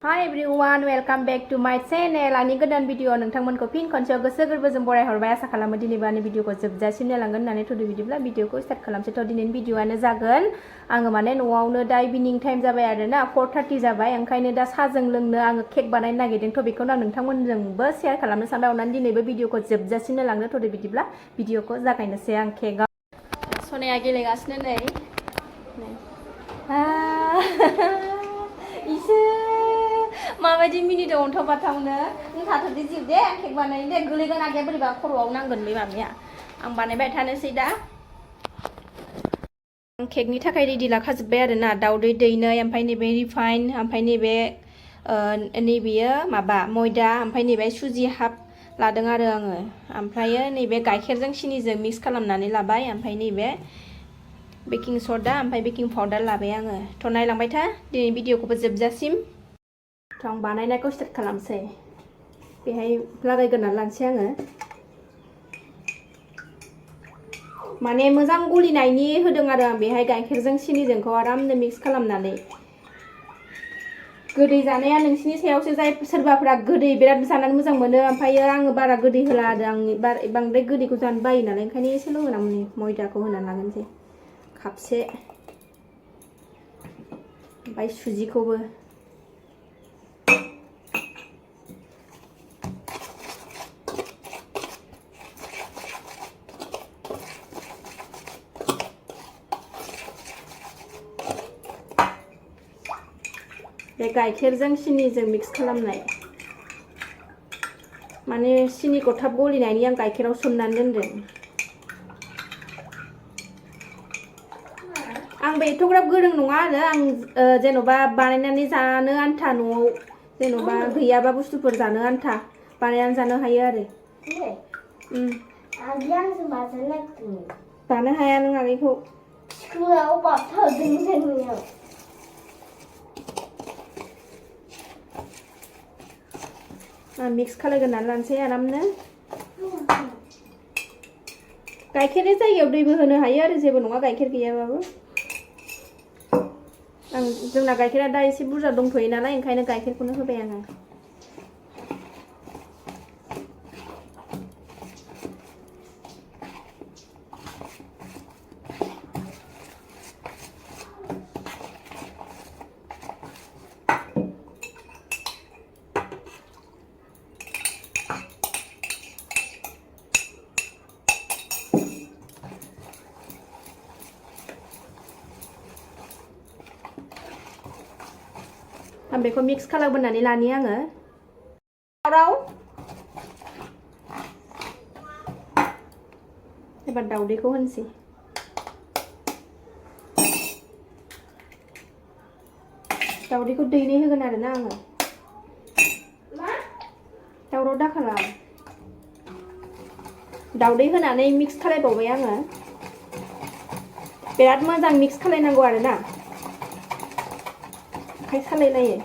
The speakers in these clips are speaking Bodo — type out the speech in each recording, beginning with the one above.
Hi everyone, welcome back to my channel. आंनि गोदान भिडिअ नोंथांमोनखौ फिन खनसेयाव गोसो गोरबोजों बरायहरबाय आसा खालामो दिनैबो आंनि भिडिअखौ जोबजासिम नायलांगोन होननानै थ'दो बिदिब्ला भिडिअखौ स्टार्ट खालामसै थ' दिनैनि भिडिअआनो जागोन आङो माने न'आवनो दा इभिनिं टाइम जाबाय आरोना 4:30 जाबाय ओंखायनो दा साहाजों लोंनो आङो केक बानायनो नागिरदों थ' बेखौनो आं नोंथांमोनजोंबो शेयार खालामनो सानबाय अननानै दिनैबो भिडिअखौ जोबजासिम नायलांनो थ'दो बिदिब्ला भिडिअखौ जागायनोसै आं केकआव सनाया गेलेगासिनो नै इसे माबायदि मिनिदों अन्थाव बाथावनो नों थाथ'दो जिउ दे आं केक बानायनो दे गोलैगोन आगैया बोरैबा खर'आव नांगोन बे माबाया आं बानायबाय थानोसै दा आं केकनि थाखाय रेडि लाखाजोब्बाय आरोना दाउदै दैनै ओमफ्राय नैबे रिफाइन ओमफ्राय नैबेयो माबा मयदा ओमफ्राय नैबे सुजि हाफ लादों आरो आङो ओमफ्रायो नैबे गाइखेरजों सिनिजों मिक्स खालामनानै लाबाय ओमफ्राय नैबे बेकिं सदा ओमफ्राय बेकिं पाउडार लाबाय आङो थ' नायलांबाय था दिनै भिडिअखौबो जोबजासिम थ' आं बानायनायखौ स्टार्ट खालामसै बेहाय लागायग्रोनानै लानोसै आङो माने मोजां गलिनायनि होदों आरो आं बेहाय गाइखेरजों सिनिजोंखौ आरामनो मिक्स खालामनानै गोदै जानाया नोंसिनि सायावसो जाय सोरबाफ्रा गोदै बिराद जानानै मोजां मोनो ओमफ्रायो आङो बारा गोदै होला आरो आं बांद्राय गोदैखौ जानो बायो नालाय ओंखायनो एसेल' होनांगौ मयदाखौ होनानै लागोनसै खापसे ओमफ्राय सुजिखौबो बे गाइखेरजों सिनिजों मिक्स खालामनाय माने सिनिखौ थाब गलिनायनि आं गाइखेराव सोमनानै दोनदों आंबो एथ'ग्राब गोरों नङा आरो आं जेन'बा बानायनानै जानो आन्था न'आव जेन'बा गैयाबा बुस्थुफोर जानो आन्था बानायनानै जानो हायो आरो जानो हाया नों आगैखौ मिक्स खालायग्रोनानै लानोसै आरामनो गाइखेरनि जायगायाव दैबो होनो हायो आरो जेबो नङा गाइखेर गैयाबाबो जोंना गाइखेरा दा एसे बुरजा दंथ'यो नालाय ओंखायनो गाइखेरखौनो होबाय आङो आं बेखौ मिक्स खालामग्रोनानै लानि आङो एबार दाउदैखौ होनोसै दाउदैखौ दैनै होगोन आरोना आङो दावराव दाखालाम दाउदै होनानै मिक्स खालायबावबाय आङो बिराद मोजां मिक्स खालायनांगौ आरोना आखाइ सालायलायो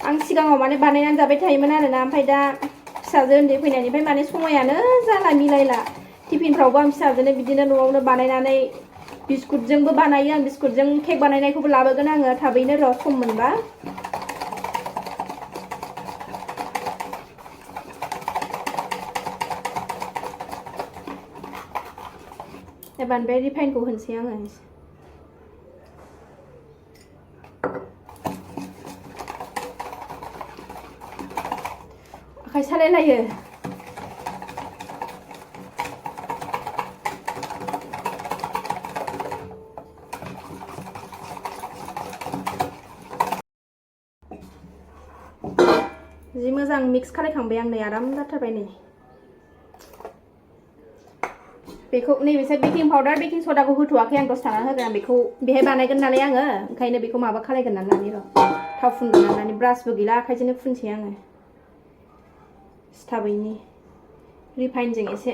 आं सिगाङाव माने बानायनानै जाबाय थायोमोन आरोना ओमफ्राय दा फिसाजो उन्दै फैनायनिफ्राय माने समायानो जाला मिलायला टिफिनफ्रावबो आं फिसाजोनो बिदिनो न'आवनो बानायनानै बिस्कुटजोंबो बानायो आं बिस्कुटजों केक बानायनायखौबो लाबोगोन आङो थाबैनो र' सम मोनबा एबार बे रिफाइनखौ होनोसै आङो आखाइ सालायलायो जि मोजां मिक्स खालायखांबाय आं नै आराम जाथारबाय नै बेखौ नैबेसो बेकिं पाउडार बेकिं सदाखौ होथ'वाखै आं दसे थाना होगोन आं बेखौ बेहाय बानायगोन नालाय आङो ओंखायनो बेखौ माबा खालायग्रोनानै लानि र' थाव फुनग्रोनानै लानि ब्रासबो गैला आखाइजोंनो फुनसै आङो सिथाबैनि रिफाइनजों एसे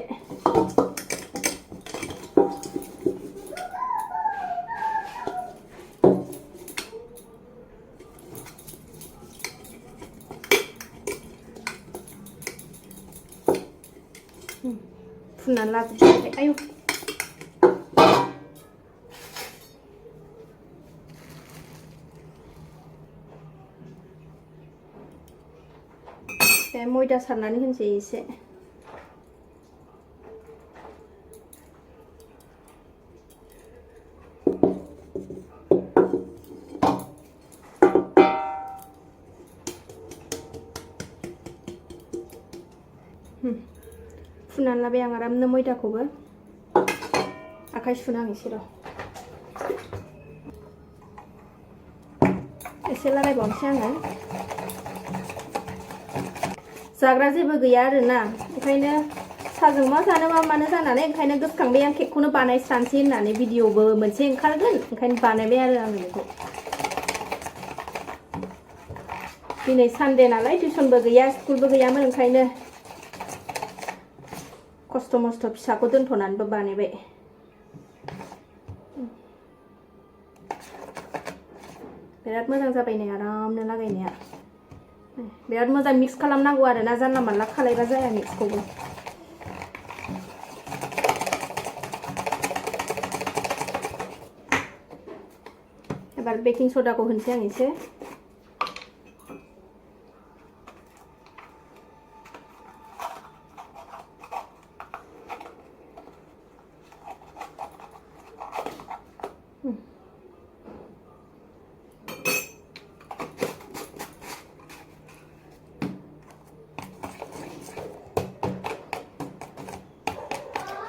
फुननानै लाजोबबाय आयु बे मैदा सारनानै होनसै एसे फुनानै लाबाय आं आरामनो मैदाखौबो आखाइ सुना आं एसे र' एसे लागायबावनोसै आङो जाग्रा जेबो गैया आरोना ओंखायनो साजों मा जानो मा मानो जानानै ओंखायनो गोसोखांबाय आं केकखौनो बानायस्रानोसै होननानै भिडिअबो मोनसे ओंखारगोन ओंखायनो बानायबाय आरो आं बेखौ दिनै सानडे नालाय टिउसनबो गैया स्कुलबो गैयामोन ओंखायनो खस्थ' मस्थ' फिसाखौ दोनथ'नानैबो बानायबाय बिराद मोजां जाबाय नै आरामनो लागायनाया बिराद मोजां मिक्स खालामनांगौ आरो ना जानला मानला खालायबा जाया मिक्सखौबो एबार बेकिं सदाखौ होनसै आं एसे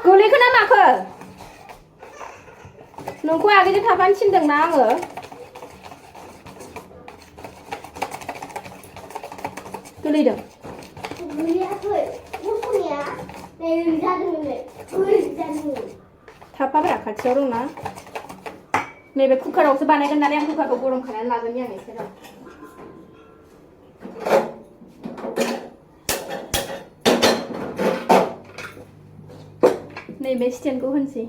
गोलैखो ना माखो नोंखौ आगैजों थाफानो थिनदोंना आङो गोलैदों गोलैयाखै गसंनाया नै जादों नै जादों थाफाब्रा खाथियाव दंना नैबे कुकारावसो बानायगोन नालाय आं कुकारखौ गरम खालामनानै लागोन आं एसे र' नैबे स्टेन्डखौ होनसै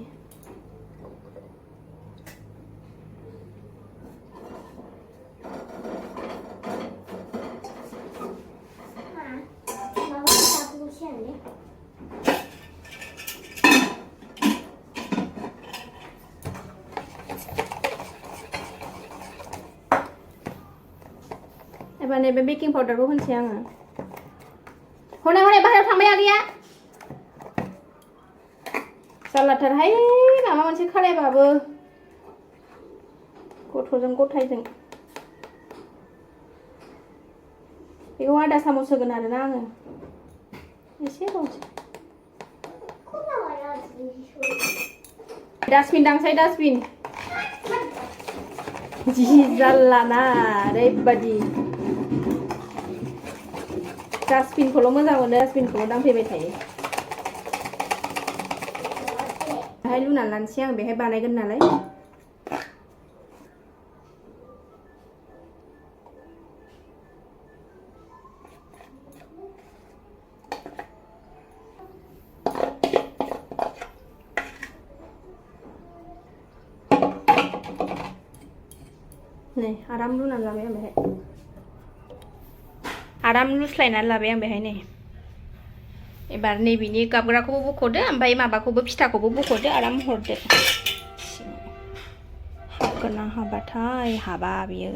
एबार नैबे बेकिं पाउडारखौ होनसै आङो हनै हनै बाहेरायाव थांबाय आगैया जारलाथारहाय माबा मोनसे खालायबाबो गथ'जों गथायजों बेखौ आधा चामच होगोन आरोना आङो एसे बावसै डास्टबिन दांसै डास्टबिन जि जारला ना ओरैबादि डास्टबिनखौल' मोजां मोनो डास्टबिनखौल' दांफैबाय थायो बेहाय लुनानै लानोसै आं बेहाय बानायगोन नालाय नै आराम लुनानै लाबाय आं बेहाय आराम लुस्लायनानै लाबाय आं बेहाय नै एबार नैबेनि गाबग्राखौबो बख'दो ओमफ्राय माबाखौबो फिथाखौबो बख'दो आराम हरदो हाबगोन ना हाबाथाय हाबा बियो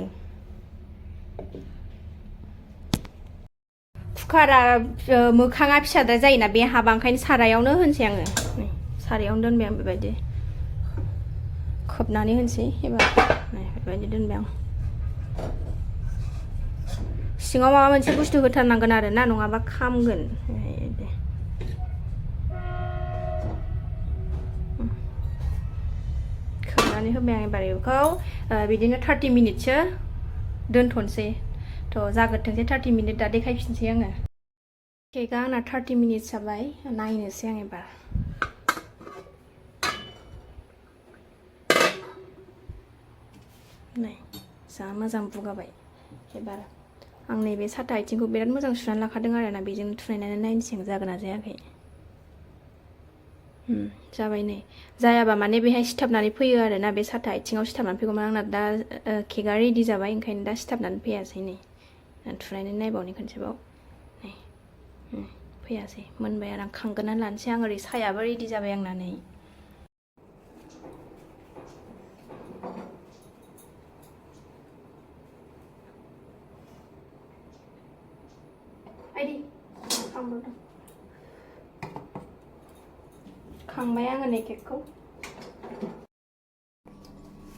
कुकारा मोखाङा फिसाद्राय जायोना बे हाबा ओंखायनो सारायावनो होनसै आङो नै सारायावनो दोनबाय आं बेबायदि खोबनानै होनसै एबार नै बेबायदि दोनबाय आं सिङाव माबा मोनसे बुस्थु होथारनांगोन आरो ना नङाबा खामगोन दे खोबनानै होबाय आं एबार बेखौ बिदिनो 30 मिनिटसो दोनथ'नोसै थ' जाग्रोथोंसै 30 मिनिट दा देखायफिनसै आङो केकआ आंना 30 मिनिट जाबाय नायनोसै आं एबार नै जा मोजां बुगाबाय एबार आं नैबे साथा आथिंखौ बिराद मोजां सुनानै लाखादों आरोना बेजोंनो थुनायनानै नायनोसै आं जागोन ना जायाखै जाबाय नै जायाबा माने बेहाय सिथाबनानै फैयो आरोना बे साथा आथिङाव सिथाबनानै फैगौमोन आंना दा केकआ रेडि जाबाय ओंखायनो दा सिथाबनानै फैयासै नै थुनायनानै नायबावनि खनसेबाव नै फैयासै मोनबाय आरो आं खांगोननानै लानोसै आं ओरै सायाबो रेडि जाबाय आंना नै आइदि खांबाय आङो नै केकखौ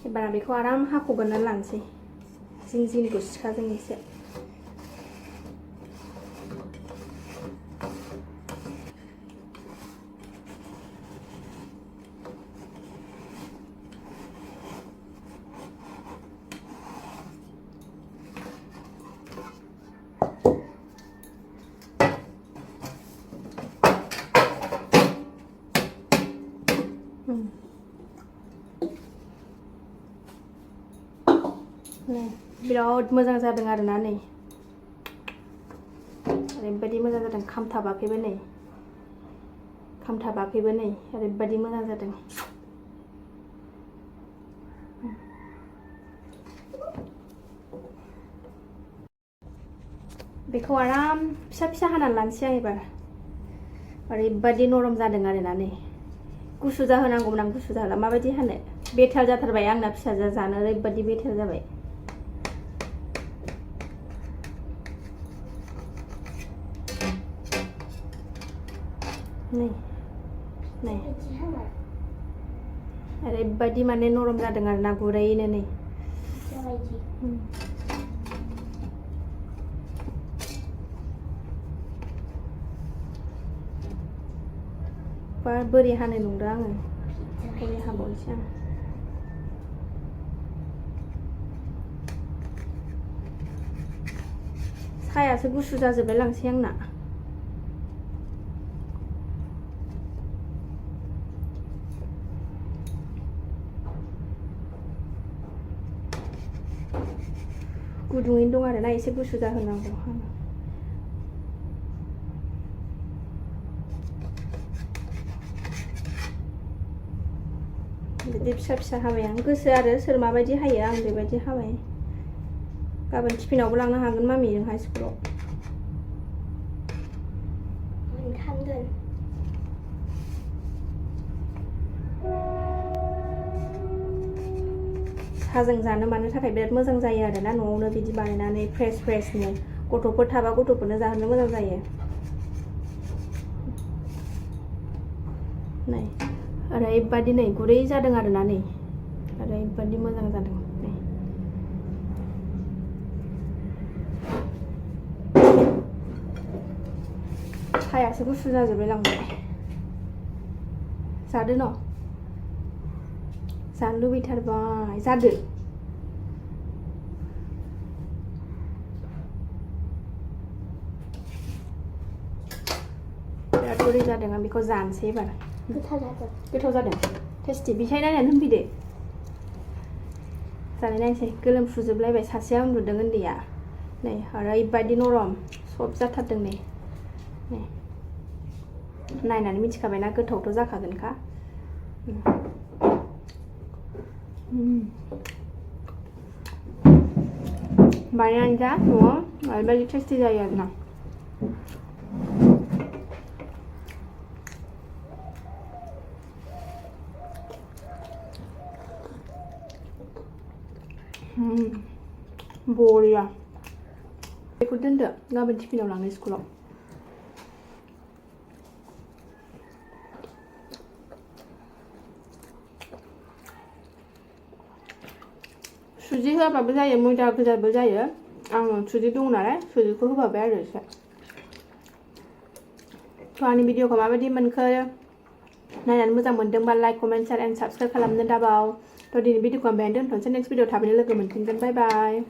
एबार बेखौ आराम हाख'गोननानै लानोसै जिं जिंखौ सिखाजों एसे बिराद मोजां जादों आरोना नै ओरैबायदि मोजां जादों खामथाबाखैबो नै ओरैबायदि मोजां जादों बेखौ आराम फिसा फिसा हानानै लानोसै आं एबार ओरैबायदि नरम जादों आरोना नै गुसु जाहोनांगौमोन आं गुसु जाहोला माबायदि हानो बेथाल जाथारबाय आंना फिसाजोआ जानो ओरैबायदि बेथाल जाबाय नै नै ओरैबायदि माने नरम जादों आरोना गुरैनो नै बा बोरै हानो नंदों आङो बोरै हाबावनोसै आं सायासो गुसु जाजोबलाय लांसै आंना गुदुङैनो दं आरोना एसे गुसु जाहोनांगौ बिदि फिसा फिसा हाबाय आं गोसो आरो सोर माबायदि हायो आं बेबायदि हाबाय गाबोन टिफिनावबो लांनो हागोन मामिजोंहाय स्कुलाव साजों जानो मानो थाखाय बिराद मोजां जायो आरोना न'आवनो बिदि बानायनानै फ्रेशनो गथ'फोर थाबा गथ'फोरनो जाहोनो मोजां जायो नै ओरैबायदि नै गुरै जादों आरोना नै ओरैबायदि मोजां जादों नै सायासो गुसु जाजोबलाय लांबाय जादो न' जानो लुबैथारबाय जादो बिराद गुरै जादों आं बेखौ जानोसै एबार गोथाव जादों टेस्टि बेखाय नायनानै होनफैदो जानाय नायनोसै गोलोमफ्रुजोबलायबाय सासेया उन्दुदों उन्दैया नै ओरैबायदि नरम सब जाथारदों नै नायनानै मिथिखाबायना गोथावथ' जाखागोनखा बानायनानै जा न'आव ओरैबायदि टेस्टि जायो आरोना बरिया बेखौ दोनदो गाबोन टिफिनाव लांनो स्कुलाव सुजि होआबाबो जायो मैदा गोजाबो जायो आङो सुजि दं नालाय सुजिखौ होबाय आरो एसे थ' आंनि भिडिअखौ माबायदि मोनखो नायनानै मोजां मोनदोंबा like comment share and subscribe खालामनो दाबाव थ' दिनै भिडिअखौ आं बेहायनो दोनथ'नोसै नेक्स्ट भिडिअ थाबैनो लोगो मोनफिनगोन बाय बाय